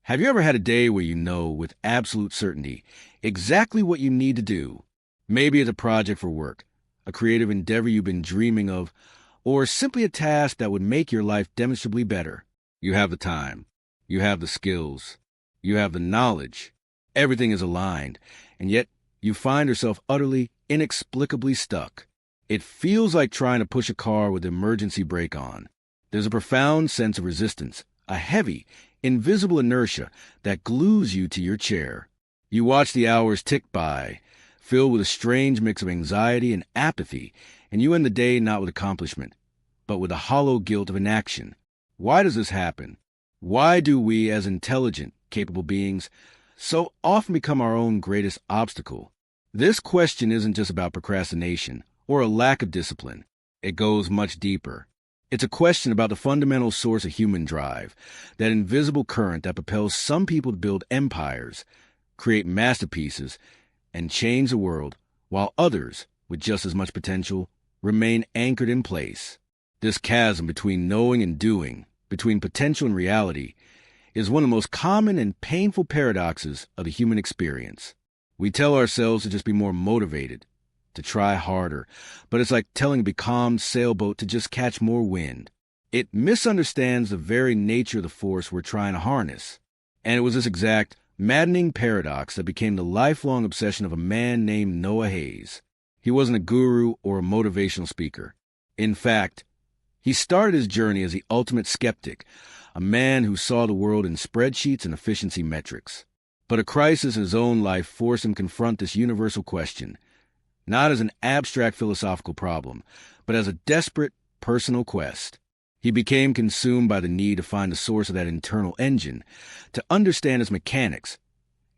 Have you ever had a day where you know with absolute certainty exactly what you need to do? Maybe it's a project for work, a creative endeavor you've been dreaming of, or simply a task that would make your life demonstrably better. You have the time, you have the skills, you have the knowledge. Everything is aligned, and yet you find yourself utterly, inexplicably stuck. It feels like trying to push a car with the emergency brake on. There's a profound sense of resistance, a heavy, invisible inertia that glues you to your chair. You watch the hours tick by, filled with a strange mix of anxiety and apathy, and you end the day not with accomplishment, but with the hollow guilt of inaction. Why does this happen? Why do we, as intelligent, capable beings, so often become our own greatest obstacle? This question isn't just about procrastination or a lack of discipline. It goes much deeper. It's a question about the fundamental source of human drive, that invisible current that propels some people to build empires, create masterpieces, and change the world, while others, with just as much potential, remain anchored in place. This chasm between knowing and doing, between potential and reality, is one of the most common and painful paradoxes of the human experience. We tell ourselves to just be more motivated, to try harder, but it's like telling a becalmed sailboat to just catch more wind. It misunderstands the very nature of the force we're trying to harness. And it was this exact, maddening paradox that became the lifelong obsession of a man named Noah Hayes. He wasn't a guru or a motivational speaker. In fact, he started his journey as the ultimate skeptic, a man who saw the world in spreadsheets and efficiency metrics. But a crisis in his own life forced him to confront this universal question, not as an abstract philosophical problem, but as a desperate personal quest. He became consumed by the need to find the source of that internal engine, to understand its mechanics,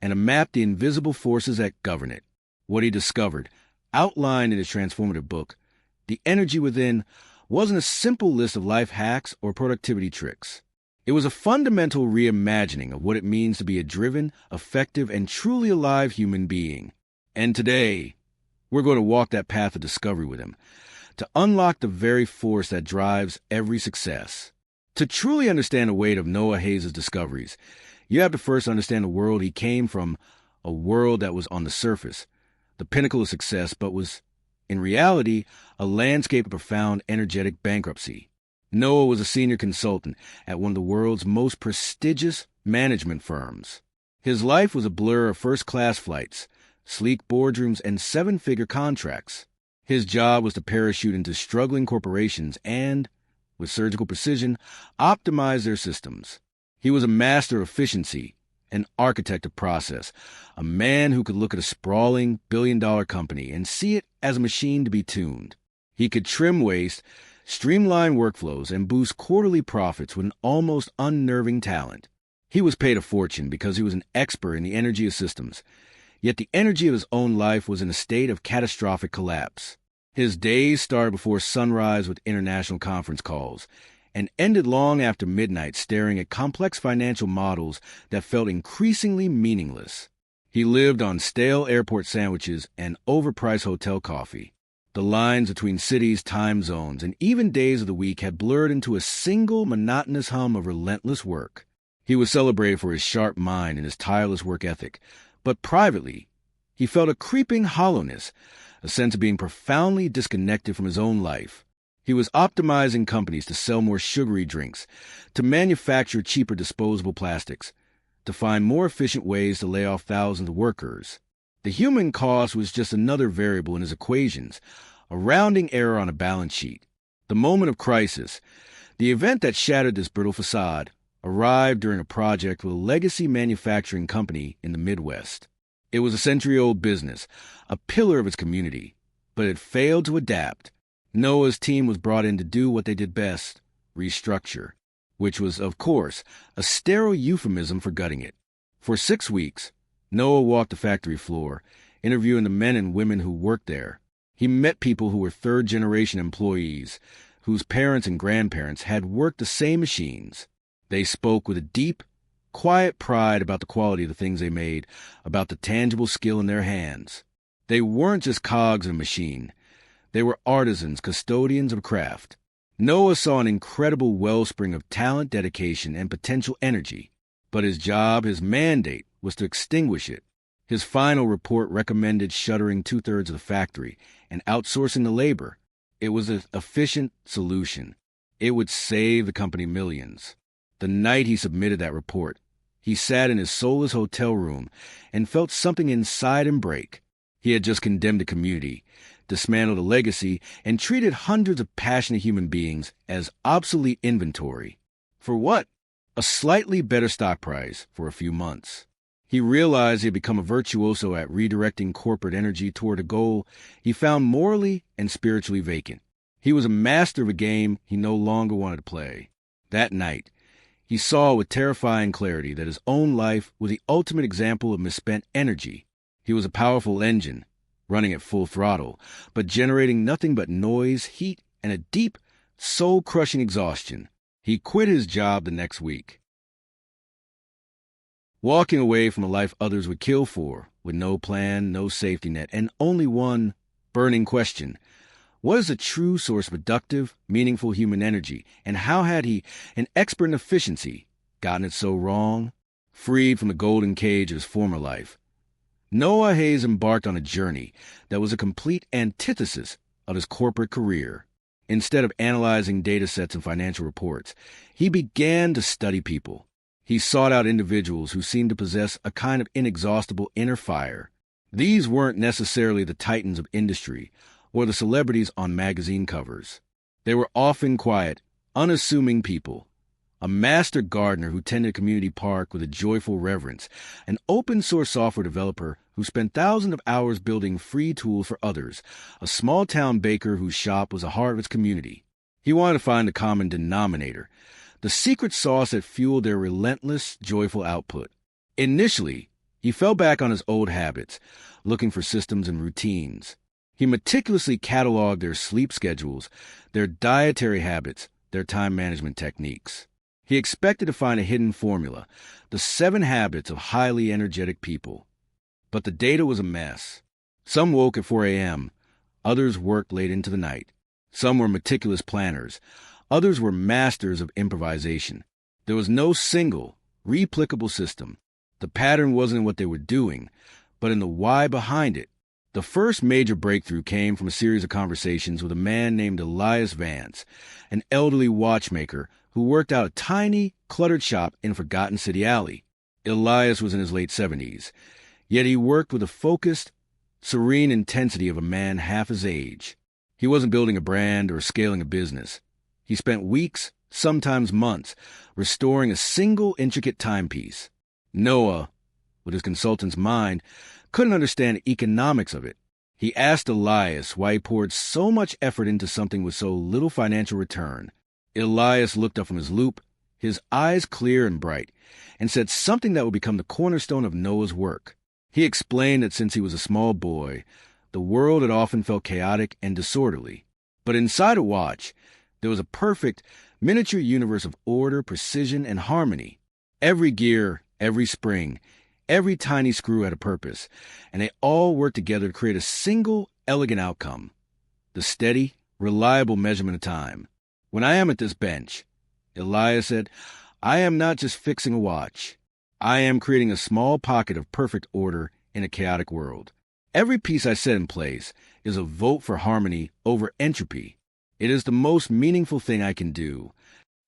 and to map the invisible forces that govern it. What he discovered, outlined in his transformative book, The Energy Within, wasn't a simple list of life hacks or productivity tricks. It was a fundamental reimagining of what it means to be a driven, effective, and truly alive human being. And today, we're going to walk that path of discovery with him, to unlock the very force that drives every success. To truly understand the weight of Noah Hayes' discoveries, you have to first understand the world he came from, a world that was on the surface, the pinnacle of success, but was, in reality, a landscape of profound energetic bankruptcy. Noah was a senior consultant at one of the world's most prestigious management firms. His life was a blur of first-class flights, sleek boardrooms, and seven-figure contracts. His job was to parachute into struggling corporations and, with surgical precision, optimize their systems. He was a master of efficiency, an architect of process, a man who could look at a sprawling billion-dollar company and see it as a machine to be tuned. He could trim waste, streamline workflows, and boost quarterly profits with an almost unnerving talent. He was paid a fortune because he was an expert in the energy of systems, yet the energy of his own life was in a state of catastrophic collapse. His days started before sunrise with international conference calls, and ended long after midnight staring at complex financial models that felt increasingly meaningless. He lived on stale airport sandwiches and overpriced hotel coffee. The lines between cities, time zones, and even days of the week had blurred into a single monotonous hum of relentless work. He was celebrated for his sharp mind and his tireless work ethic, but privately, he felt a creeping hollowness, a sense of being profoundly disconnected from his own life. He was optimizing companies to sell more sugary drinks, to manufacture cheaper disposable plastics, to find more efficient ways to lay off thousands of workers. The human cost was just another variable in his equations, a rounding error on a balance sheet. The moment of crisis, the event that shattered this brittle facade, arrived during a project with a legacy manufacturing company in the Midwest. It was a century-old business, a pillar of its community, but it failed to adapt. Noah's team was brought in to do what they did best, restructure, which was, of course, a sterile euphemism for gutting it. For 6 weeks, Noah walked the factory floor, interviewing the men and women who worked there. He met people who were third-generation employees, whose parents and grandparents had worked the same machines. They spoke with a deep, quiet pride about the quality of the things they made, about the tangible skill in their hands. They weren't just cogs in a machine. They were artisans, custodians of craft. Noah saw an incredible wellspring of talent, dedication, and potential energy. But his job, his mandate, was to extinguish it. His final report recommended shuttering 2/3 of the factory and outsourcing the labor. It was an efficient solution. It would save the company millions. The night he submitted that report, he sat in his soulless hotel room and felt something inside him break. He had just condemned a community, dismantled a legacy, and treated hundreds of passionate human beings as obsolete inventory. For what? A slightly better stock price for a few months. He realized he had become a virtuoso at redirecting corporate energy toward a goal he found morally and spiritually vacant. He was a master of a game he no longer wanted to play. That night, he saw with terrifying clarity that his own life was the ultimate example of misspent energy. He was a powerful engine, running at full throttle, but generating nothing but noise, heat, and a deep, soul-crushing exhaustion. He quit his job the next week, walking away from a life others would kill for, with no plan, no safety net, and only one burning question. What is a true source of productive, meaningful human energy, and how had he, an expert in efficiency, gotten it so wrong? Freed from the golden cage of his former life, Noah Hayes embarked on a journey that was a complete antithesis of his corporate career. Instead of analyzing data sets and financial reports, he began to study people. He sought out individuals who seemed to possess a kind of inexhaustible inner fire. These weren't necessarily the titans of industry or the celebrities on magazine covers. They were often quiet, unassuming people. A master gardener who tended a community park with a joyful reverence, an open-source software developer who spent thousands of hours building free tools for others, a small-town baker whose shop was the heart of its community. He wanted to find the common denominator, the secret sauce that fueled their relentless, joyful output. Initially, he fell back on his old habits, looking for systems and routines. He meticulously cataloged their sleep schedules, their dietary habits, their time management techniques. He expected to find a hidden formula, the 7 habits of highly energetic people. But the data was a mess. Some woke at 4 a.m., others worked late into the night. Some were meticulous planners, others were masters of improvisation. There was no single, replicable system. The pattern wasn't in what they were doing, but in the why behind it. The first major breakthrough came from a series of conversations with a man named Elias Vance, an elderly watchmaker who worked out a tiny, cluttered shop in a forgotten city alley. Elias was in his late 70s, yet he worked with the focused, serene intensity of a man half his age. He wasn't building a brand or scaling a business. He spent weeks, sometimes months, restoring a single intricate timepiece. Noah, with his consultant's mind, couldn't understand the economics of it. He asked Elias why he poured so much effort into something with so little financial return. Elias looked up from his loop, his eyes clear and bright, and said something that would become the cornerstone of Noah's work. He explained that since he was a small boy, the world had often felt chaotic and disorderly. But inside a watch, there was a perfect, miniature universe of order, precision, and harmony. Every gear, every spring, every tiny screw had a purpose, and they all worked together to create a single, elegant outcome. The steady, reliable measurement of time. When I am at this bench, Elias said, I am not just fixing a watch. I am creating a small pocket of perfect order in a chaotic world. Every piece I set in place is a vote for harmony over entropy. It is the most meaningful thing I can do.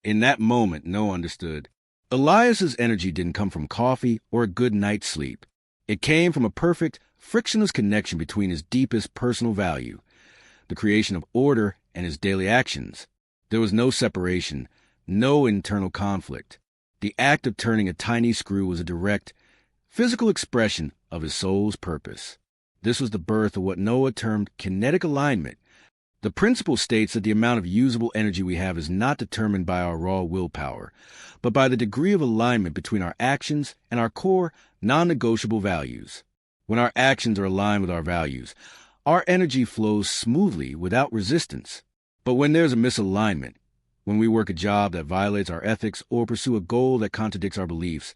In that moment, Noah understood. Elias's energy didn't come from coffee or a good night's sleep. It came from a perfect, frictionless connection between his deepest personal value, the creation of order, and his daily actions. There was no separation, no internal conflict. The act of turning a tiny screw was a direct, physical expression of his soul's purpose. This was the birth of what Noah termed kinetic alignment. The principle states that the amount of usable energy we have is not determined by our raw willpower, but by the degree of alignment between our actions and our core, non-negotiable values. When our actions are aligned with our values, our energy flows smoothly without resistance. But when there's a misalignment, when we work a job that violates our ethics or pursue a goal that contradicts our beliefs,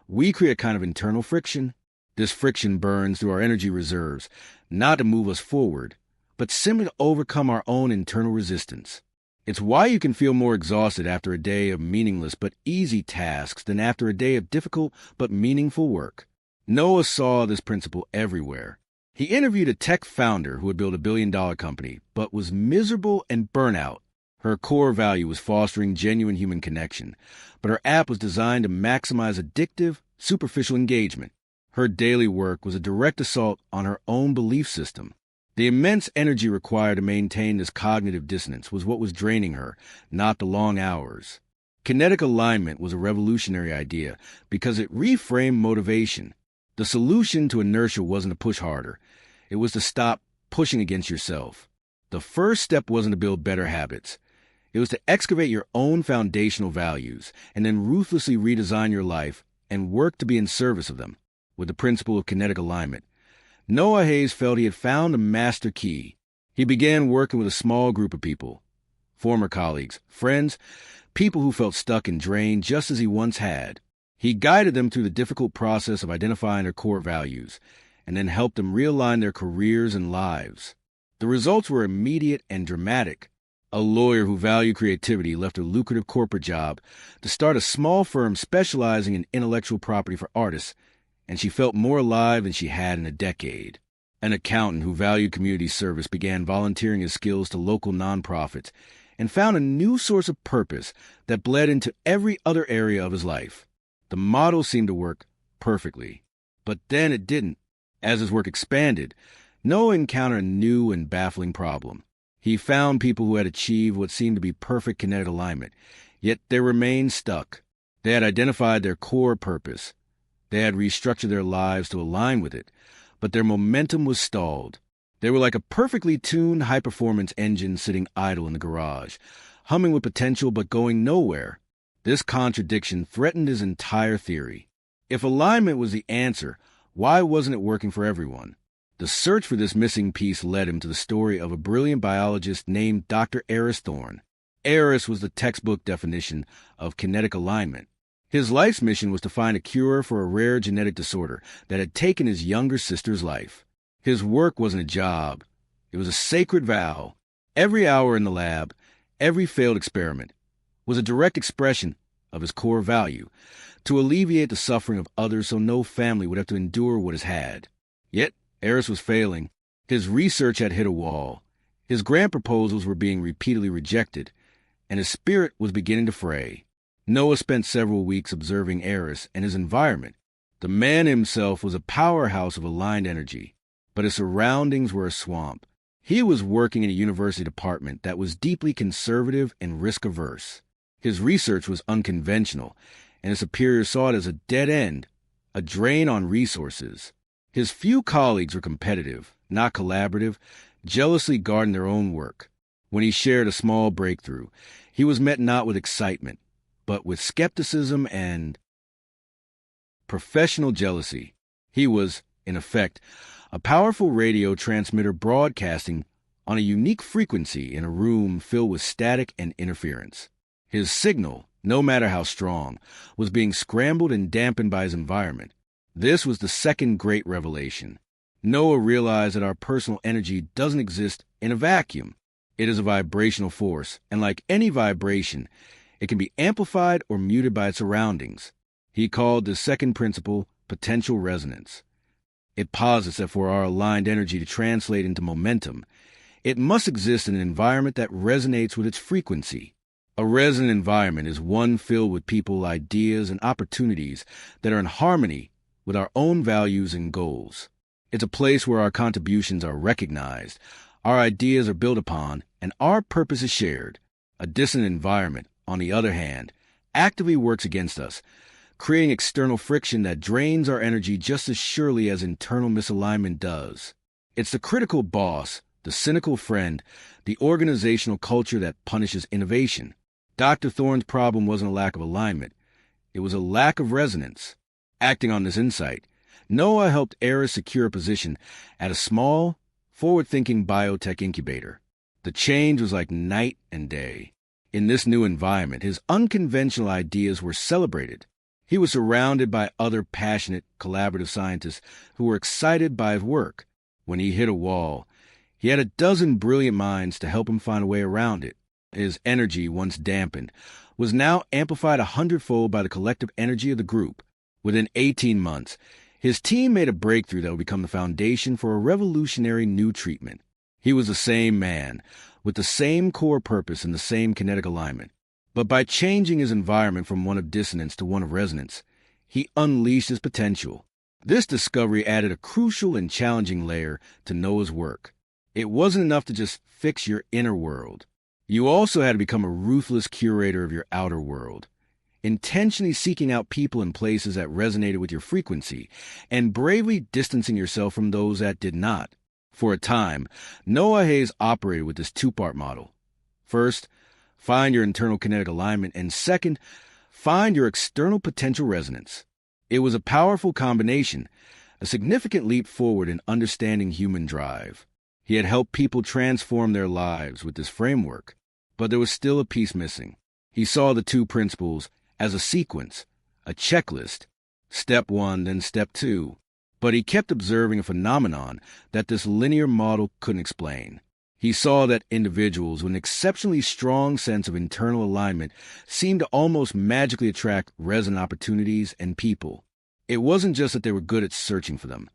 we create a kind of internal friction. This friction burns through our energy reserves, not to move us forward, but simply to overcome our own internal resistance. It's why you can feel more exhausted after a day of meaningless but easy tasks than after a day of difficult but meaningful work. Noah saw this principle everywhere. He interviewed a tech founder who had built $1 billion company, but was miserable and burnout. Her core value was fostering genuine human connection, but her app was designed to maximize addictive, superficial engagement. Her daily work was a direct assault on her own belief system. The immense energy required to maintain this cognitive dissonance was what was draining her, not the long hours. Kinetic alignment was a revolutionary idea because it reframed motivation. The solution to inertia wasn't to push harder. It was to stop pushing against yourself. The first step wasn't to build better habits. It was to excavate your own foundational values and then ruthlessly redesign your life and work to be in service of them. With the principle of kinetic alignment, Noah Hayes felt he had found a master key. He began working with a small group of people, former colleagues, friends, people who felt stuck and drained just as he once had. He guided them through the difficult process of identifying their core values and then helped them realign their careers and lives. The results were immediate and dramatic. A lawyer who valued creativity left a lucrative corporate job to start a small firm specializing in intellectual property for artists, and she felt more alive than she had in a decade. An accountant who valued community service began volunteering his skills to local nonprofits and found a new source of purpose that bled into every other area of his life. The model seemed to work perfectly, but then it didn't. As his work expanded, Noah encountered a new and baffling problem. He found people who had achieved what seemed to be perfect kinetic alignment, yet they remained stuck. They had identified their core purpose. They had restructured their lives to align with it, but their momentum was stalled. They were like a perfectly tuned high-performance engine sitting idle in the garage, humming with potential but going nowhere. This contradiction threatened his entire theory. If alignment was the answer, why wasn't it working for everyone? The search for this missing piece led him to the story of a brilliant biologist named Dr. Eris Thorne. Eris was the textbook definition of kinetic alignment. His life's mission was to find a cure for a rare genetic disorder that had taken his younger sister's life. His work wasn't a job. It was a sacred vow. Every hour in the lab, every failed experiment, was a direct expression of his core value, to alleviate the suffering of others so no family would have to endure what his had. Yet, Eris was failing. His research had hit a wall. His grant proposals were being repeatedly rejected, and his spirit was beginning to fray. Noah spent several weeks observing Eris and his environment. The man himself was a powerhouse of aligned energy, but his surroundings were a swamp. He was working in a university department that was deeply conservative and risk-averse. His research was unconventional, and his superiors saw it as a dead end, a drain on resources. His few colleagues were competitive, not collaborative, jealously guarding their own work. When he shared a small breakthrough, he was met not with excitement, but with skepticism and professional jealousy. He was, in effect, a powerful radio transmitter broadcasting on a unique frequency in a room filled with static and interference. His signal, no matter how strong, was being scrambled and dampened by his environment. This was the second great revelation. Noah realized that our personal energy doesn't exist in a vacuum. It is a vibrational force, and like any vibration, it can be amplified or muted by its surroundings. He called this second principle potential resonance. It posits that for our aligned energy to translate into momentum, it must exist in an environment that resonates with its frequency. A resonant environment is one filled with people, ideas, and opportunities that are in harmony with our own values and goals. It's a place where our contributions are recognized, our ideas are built upon, and our purpose is shared. A dissonant environment, on the other hand, actively works against us, creating external friction that drains our energy just as surely as internal misalignment does. It's the critical boss, the cynical friend, the organizational culture that punishes innovation. Dr. Thorne's problem wasn't a lack of alignment. It was a lack of resonance. Acting on this insight, Noah helped Eris secure a position at a small, forward-thinking biotech incubator. The change was like night and day. In this new environment, his unconventional ideas were celebrated. He was surrounded by other passionate, collaborative scientists who were excited by his work. When he hit a wall, he had a dozen brilliant minds to help him find a way around it. His energy, once dampened, was now amplified 100-fold by the collective energy of the group. Within 18 months, his team made a breakthrough that would become the foundation for a revolutionary new treatment. He was the same man, with the same core purpose and the same kinetic alignment. But by changing his environment from one of dissonance to one of resonance, he unleashed his potential. This discovery added a crucial and challenging layer to Noah's work. It wasn't enough to just fix your inner world. You also had to become a ruthless curator of your outer world, intentionally seeking out people and places that resonated with your frequency, and bravely distancing yourself from those that did not. For a time, Noah Hayes operated with this two-part model. First, find your internal kinetic alignment, and second, find your external potential resonance. It was a powerful combination, a significant leap forward in understanding human drive. He had helped people transform their lives with this framework, but there was still a piece missing. He saw the two principles as a sequence, a checklist, step 1, then step 2. But he kept observing a phenomenon that this linear model couldn't explain. He saw that individuals with an exceptionally strong sense of internal alignment seemed to almost magically attract resonant opportunities and people. It wasn't just that they were good at searching for them.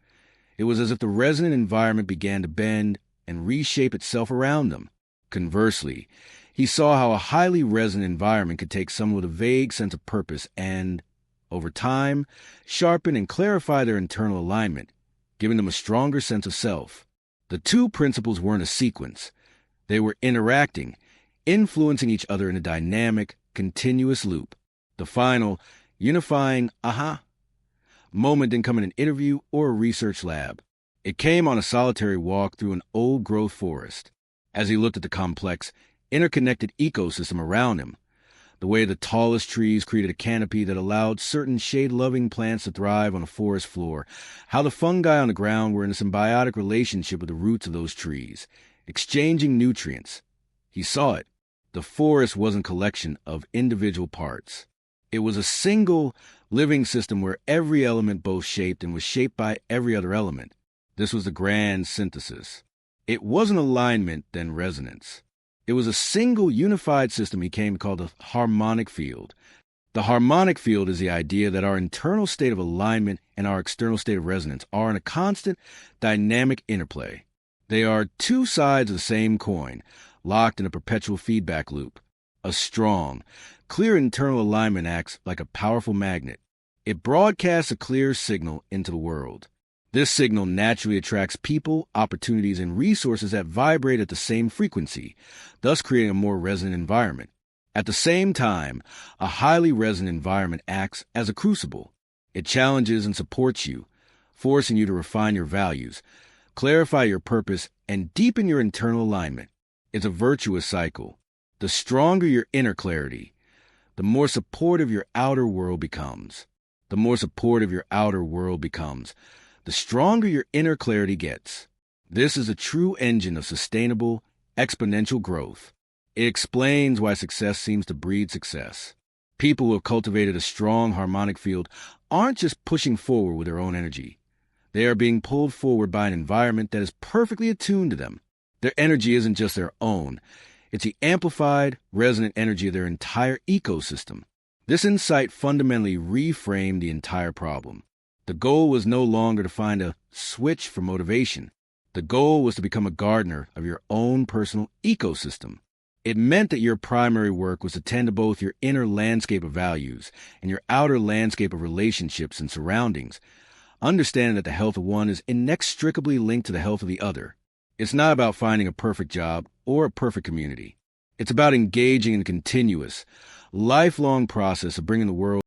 It was as if the resonant environment began to bend and reshape itself around them. Conversely, he saw how a highly resonant environment could take someone with a vague sense of purpose and, over time, sharpen and clarify their internal alignment, giving them a stronger sense of self. The two principles weren't a sequence. They were interacting, influencing each other in a dynamic, continuous loop. The final, unifying aha moment didn't come in an interview or a research lab. It came on a solitary walk through an old-growth forest. As he looked at the complex, interconnected ecosystem around him, the way the tallest trees created a canopy that allowed certain shade-loving plants to thrive on a forest floor, how the fungi on the ground were in a symbiotic relationship with the roots of those trees, exchanging nutrients. He saw it. The forest wasn't a collection of individual parts. It was a single, living system where every element both shaped and was shaped by every other element. This was the grand synthesis. It wasn't alignment, then resonance. It was a single, unified system he came to call the harmonic field. The harmonic field is the idea that our internal state of alignment and our external state of resonance are in a constant, dynamic interplay. They are two sides of the same coin, locked in a perpetual feedback loop. A strong, clear internal alignment acts like a powerful magnet. It broadcasts a clear signal into the world. This signal naturally attracts people, opportunities, and resources that vibrate at the same frequency, thus creating a more resonant environment. At the same time, a highly resonant environment acts as a crucible. It challenges and supports you, forcing you to refine your values, clarify your purpose, and deepen your internal alignment. It's a virtuous cycle. The stronger your inner clarity, the more supportive your outer world becomes. The more supportive your outer world becomes, the stronger your inner clarity gets. This is a true engine of sustainable, exponential growth. It explains why success seems to breed success. People who have cultivated a strong harmonic field aren't just pushing forward with their own energy. They are being pulled forward by an environment that is perfectly attuned to them. Their energy isn't just their own. It's the amplified, resonant energy of their entire ecosystem. This insight fundamentally reframed the entire problem. The goal was no longer to find a switch for motivation. The goal was to become a gardener of your own personal ecosystem. It meant that your primary work was to tend to both your inner landscape of values and your outer landscape of relationships and surroundings, understanding that the health of one is inextricably linked to the health of the other. It's not about finding a perfect job or a perfect community. It's about engaging in a continuous, lifelong process of bringing the world